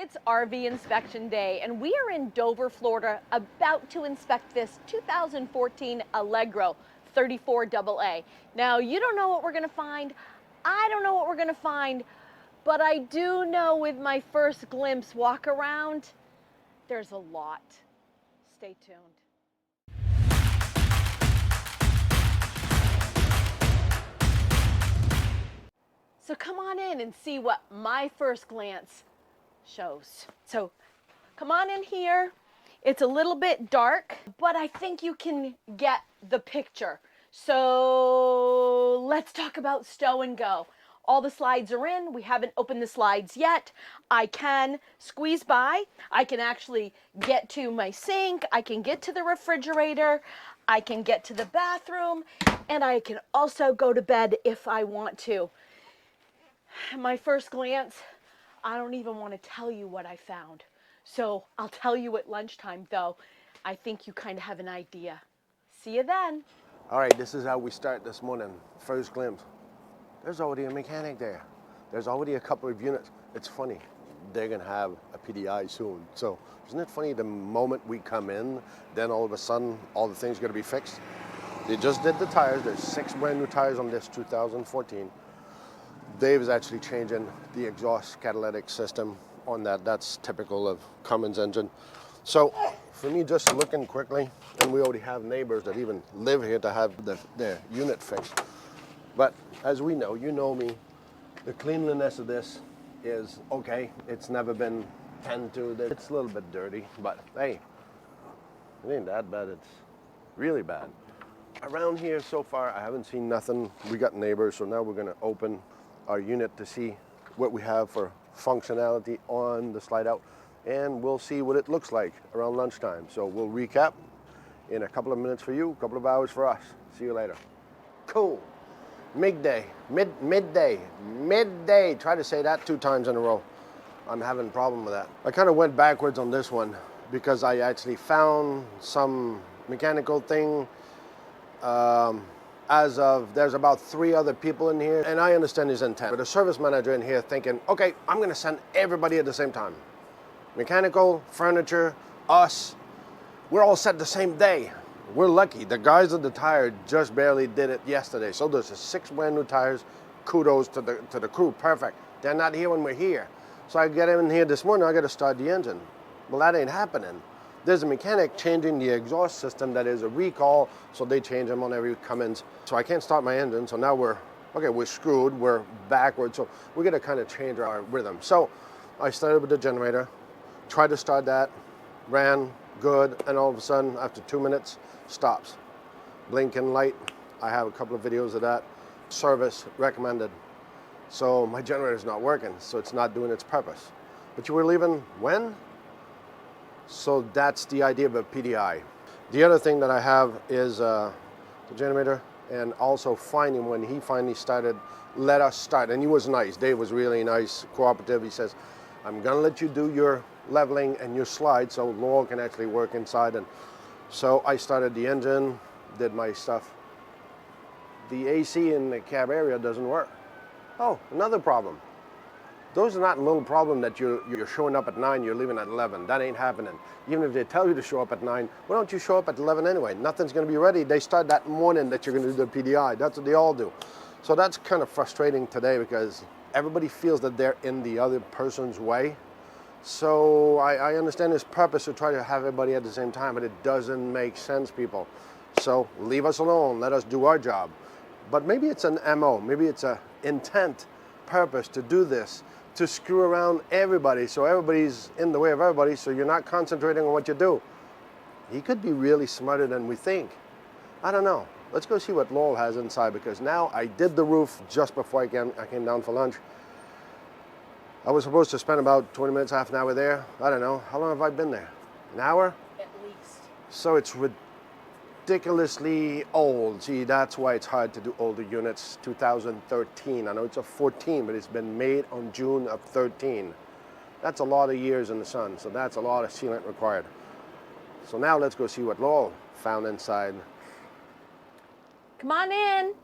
It's RV inspection day, and we are in Dover, Florida, about to inspect this 2014 Allegro 33AA. Now, you don't know what we're going to find. I don't know what we're going to find, but I do know with my first glimpse walk around, there's a lot. Stay tuned. So come on in and see what my first glance shows. So come on in here. It's a little bit dark, but I think you can get the picture. So let's talk about stow and go. All the slides are in. We haven't opened the slides yet. I can squeeze by. I can actually get to my sink. I can get to the refrigerator. I can get to the bathroom, and I can also go to bed if I want to. My first glance, I don't even want to tell you what I found. So I'll tell you at lunchtime, though. I think you kind of have an idea. See you then. All right, this is how we start this morning. First glimpse. There's already a mechanic there. There's already a couple of units. It's funny. They're going to have a PDI soon. So isn't it funny the moment we come in, then all of a sudden, all the things are going to be fixed? They just did the tires. There's 6 brand new tires on this 2014. Dave is actually changing the exhaust catalytic system on that. That's typical of Cummins engine. So for me, just looking quickly, and we already have neighbors that even live here to have their unit fixed. But as we know, you know me, the cleanliness of this is okay. It's never been tended to. It's a little bit dirty, but hey, it ain't that bad. It's really bad. Around here so far, I haven't seen nothing. We got neighbors, so now we're gonna open our unit to see what we have for functionality on the slide out, and we'll see what it looks like around lunchtime. So we'll recap in a couple of minutes for you, a couple of hours for us. See you later. Cool. Midday. Try to say that 2 times in a row. I'm having a problem with that. I kind of went backwards on this one because I actually found some mechanical thing. As of, there's about 3 other people in here, and I understand his intent. But a service manager in here thinking, okay, I'm going to send everybody at the same time. Mechanical, furniture, us, we're all set the same day. We're lucky. The guys at the tire just barely did it yesterday. So there's 6 brand new tires. Kudos to the crew. Perfect. They're not here when we're here. So I get in here this morning, I got to start the engine. Well, that ain't happening. There's a mechanic changing the exhaust system that is a recall, so they change them on every Cummins. So I can't start my engine, so now we're screwed, we're backwards, so we're gonna kind of change our rhythm. So I started with the generator, tried to start that, ran good, and all of a sudden, after 2 minutes, stops. Blinking light, I have a couple of videos of that. Service recommended. So my generator's not working, so it's not doing its purpose. But you were leaving when? So that's the idea of a PDI. The other thing that I have is the generator, and also finding when he finally started, let us start. And he was nice. Dave was really nice, cooperative. He says, I'm gonna let you do your leveling and your slide so Laurel can actually work inside. And so I started the engine, did my stuff. The AC in the cab area doesn't work. Oh, another problem. Those are not a little problem that you're showing up at 9, you're leaving at 11. That ain't happening. Even if they tell you to show up at 9, why don't you show up at 11 anyway? Nothing's going to be ready. They start that morning that you're going to do the PDI. That's what they all do. So that's kind of frustrating today because everybody feels that they're in the other person's way. So I understand his purpose to try to have everybody at the same time, but it doesn't make sense, people. So leave us alone. Let us do our job. But maybe it's an MO. Maybe it's an intent, purpose to do this, to screw around everybody, so everybody's in the way of everybody, so you're not concentrating on what you do. He could be really smarter than we think. I don't know. Let's go see what Laurel has inside, because now I did the roof just before I came down for lunch. I was supposed to spend about 20 minutes, half an hour there. I don't know. How long have I been there? An hour? At least. So it's ridiculously old. See, that's why it's hard to do older units. 2013. I know it's a 14, but it's been made on June of 13. That's a lot of years in the sun, so that's a lot of sealant required. So now let's go see what Laurel found inside. Come on in.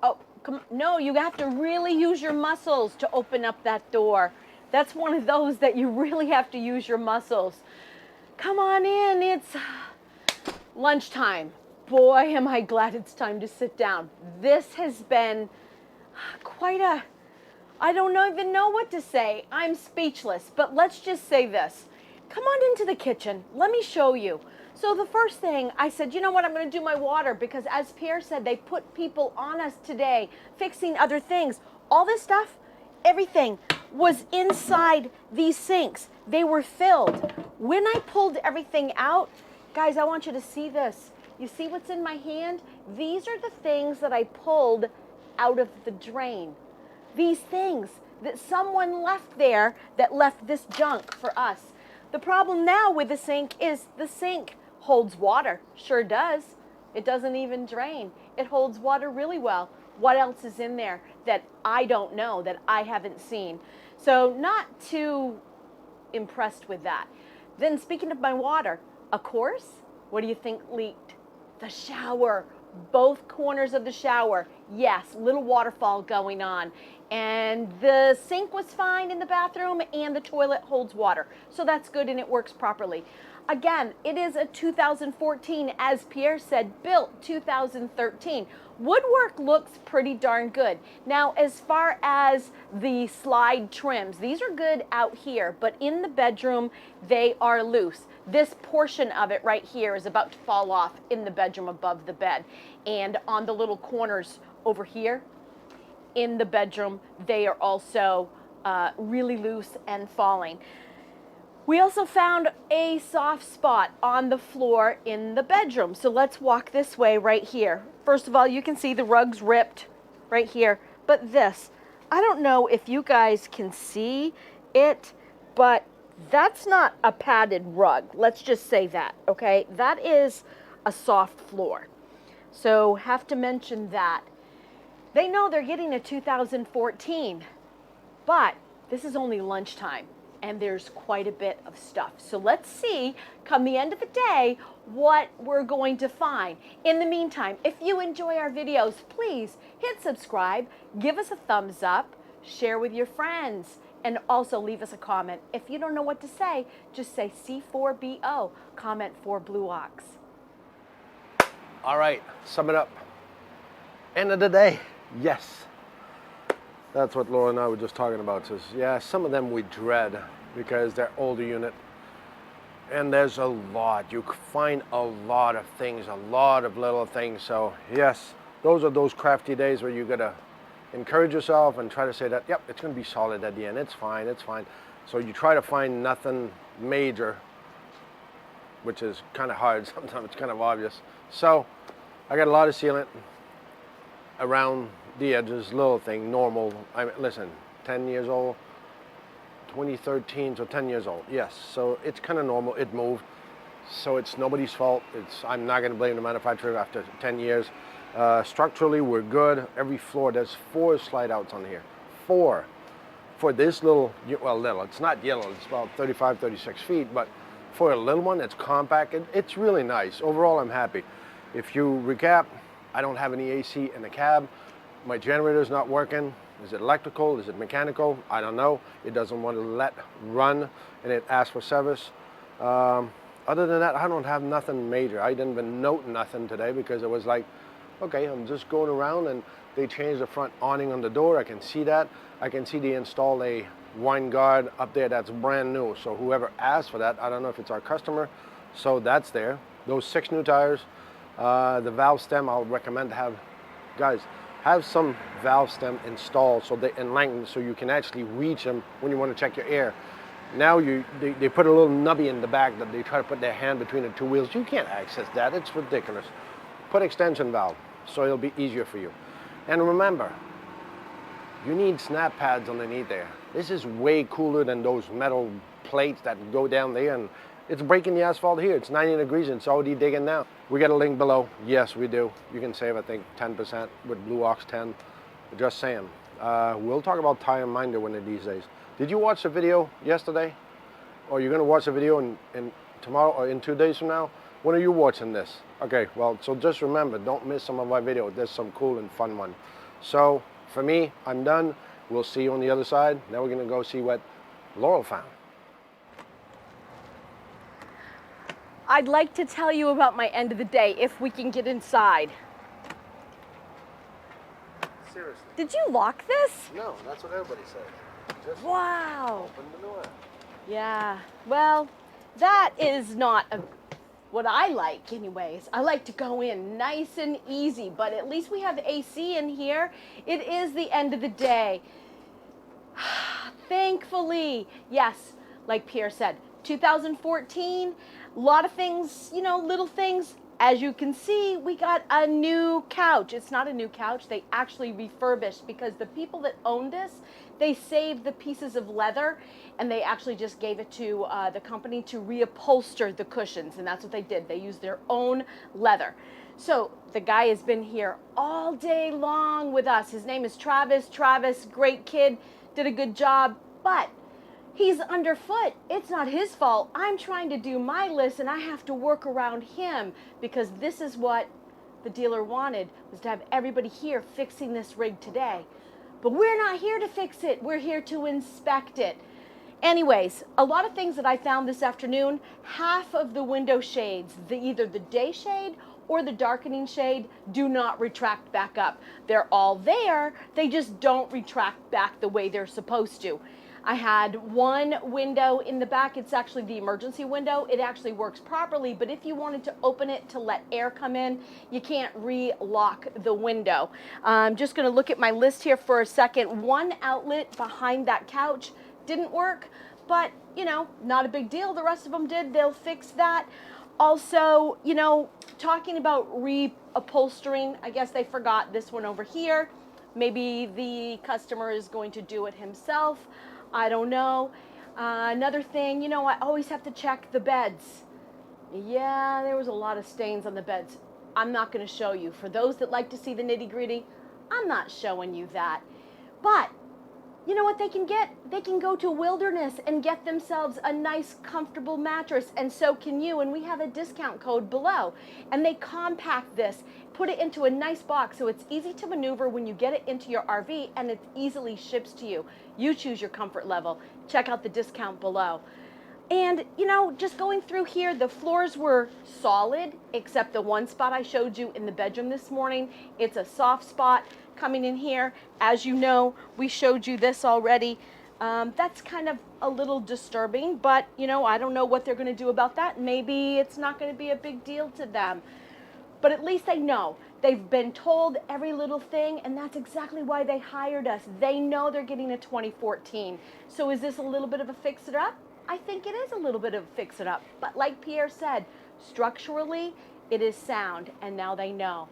Oh, come. No, you have to really use your muscles to open up that door. That's one of those that you really have to use your muscles. Come on in, it's lunchtime. Boy, am I glad it's time to sit down. This has been quite a, I don't even know what to say. I'm speechless, but let's just say this. Come on into the kitchen. Let me show you. So the first thing I said, you know what, I'm going to do my water because as Pierre said, they put people on us today fixing other things. All this stuff, everything was inside these sinks. They were filled. When I pulled everything out, guys, I want you to see this. You see what's in my hand? These are the things that I pulled out of the drain. These things that someone left there that left this junk for us. The problem now with the sink is the sink holds water. Sure does. It doesn't even drain. It holds water really well. What else is in there that I don't know, that I haven't seen? So not too impressed with that. Then speaking of my water, of course, what do you think leaked? The shower. Both corners of the shower. Yes, little waterfall going on. And the sink was fine in the bathroom and the toilet holds water. So that's good and it works properly. Again, it is a 2014, as Pierre said, built 2013. Woodwork looks pretty darn good. Now, as far as the slide trims, these are good out here, but in the bedroom, they are loose. This portion of it right here is about to fall off in the bedroom above the bed. And on the little corners over here in the bedroom, they are also really loose and falling. We also found a soft spot on the floor in the bedroom. So let's walk this way right here. First of all, you can see the rug's ripped right here. But this, I don't know if you guys can see it, but that's not a padded rug. Let's just say that, okay? That is a soft floor. So have to mention that. They know they're getting a 2014, but this is only lunchtime. And there's quite a bit of stuff. So let's see, come the end of the day, what we're going to find. In the meantime, if you enjoy our videos, please hit subscribe, give us a thumbs up, share with your friends, and also leave us a comment. If you don't know what to say, just say C4BO, comment for Blue Ox. All right, sum it up. End of the day, yes. That's what Laura and I were just talking about. Says, yeah, some of them we dread because they're older unit. And there's a lot. You find a lot of things, a lot of little things. So yes, those are those crafty days where you gotta encourage yourself and try to say that, yep, it's gonna be solid at the end. It's fine, it's fine. So you try to find nothing major, which is kind of hard. Sometimes it's kind of obvious. So I got a lot of sealant around the edges, little thing, normal. I mean, listen, 10 years old, 2013, so 10 years old, yes. So it's kind of normal, it moved. So it's nobody's fault. I'm not gonna blame the manufacturer after 10 years. Structurally, we're good. Every floor, there's 4 slide outs on here. 4. For this little, well, little, it's not yellow, it's about 35, 36 feet, but for a little one, it's compact, it's really nice. Overall, I'm happy. If you recap, I don't have any AC in the cab. My generator's not working. Is it electrical? Is it mechanical? I don't know. It doesn't want to let run and it asks for service. Other than that, I don't have nothing major. I didn't even note nothing today because it was like, okay, I'm just going around and they changed the front awning on the door. I can see that. I can see they installed a wine guard up there that's brand new. So whoever asked for that, I don't know if it's our customer. So that's there. Those 6 new tires. The valve stem, I'll recommend to have, guys, have some valve stem installed so they enlighten so you can actually reach them when you want to check your air. Now they put a little nubby in the back that they try to put their hand between the 2 wheels. You can't access that. It's ridiculous. Put extension valve so it'll be easier for you. And remember, you need snap pads underneath there. This is way cooler than those metal plates that go down there, and it's breaking the asphalt here. It's 90 degrees and it's already digging now. We got a link below. Yes, we do. You can save, I think, 10% with Blue Ox 10. Just saying. We'll talk about Tire Minder one of these days. Did you watch the video yesterday? Or you're going to watch the video in tomorrow or in 2 days from now? When are you watching this? Okay, well, so just remember, don't miss some of my videos. There's some cool and fun one. So, for me, I'm done. We'll see you on the other side. Now we're going to go see what Laurel found. I'd like to tell you about my end of the day if we can get inside. Seriously? Did you lock this? No, that's what everybody says. Just Wow. open the door. Yeah, well, that is not what I like anyways. I like to go in nice and easy, but at least we have AC in here. It is the end of the day. Thankfully, yes, like Pierre said, 2014, a lot of things, you know, little things. As you can see, we got a new couch. It's not a new couch. They actually refurbished because the people that owned this, they saved the pieces of leather and they actually just gave it to the company to reupholster the cushions. And that's what they did. They used their own leather. So the guy has been here all day long with us. His name is Travis. Travis, great kid, did a good job, but he's underfoot. It's not his fault. I'm trying to do my list and I have to work around him because this is what the dealer wanted, was to have everybody here fixing this rig today. But we're not here to fix it. We're here to inspect it. Anyways, a lot of things that I found this afternoon, half of the window shades, either the day shade or the darkening shade, do not retract back up. They're all there, they just don't retract back the way they're supposed to. I had one window in the back. It's actually the emergency window. It actually works properly, but if you wanted to open it to let air come in, you can't re-lock the window. I'm just gonna look at my list here for a second. One outlet behind that couch didn't work, but you know, not a big deal. The rest of them did. They'll fix that. Also, you know, talking about reupholstering, I guess they forgot this one over here. Maybe the customer is going to do it himself. I don't know. Another thing, you know, I always have to check the beds. Yeah, there was a lot of stains on the beds. I'm not going to show you. For those that like to see the nitty-gritty, I'm not showing you that. But you know what they can get? They can go to Wilderness and get themselves a nice, comfortable mattress, and so can you. And we have a discount code below. And they compact this, put it into a nice box so it's easy to maneuver when you get it into your RV, and it easily ships to you. You choose your comfort level. Check out the discount below. And, you know, just going through here, the floors were solid, except the one spot I showed you in the bedroom this morning. It's a soft spot coming in here. As you know, we showed you this already. That's kind of a little disturbing, but, you know, I don't know what they're going to do about that. Maybe it's not going to be a big deal to them. But at least they know. They've been told every little thing, and that's exactly why they hired us. They know they're getting a 2014. So is this a little bit of a fix-it-up? I think it is a little bit of a fix-it-up. But like Pierre said, structurally, it is sound, and now they know.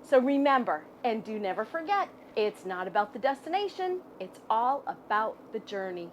So remember, and do never forget, it's not about the destination. It's all about the journey.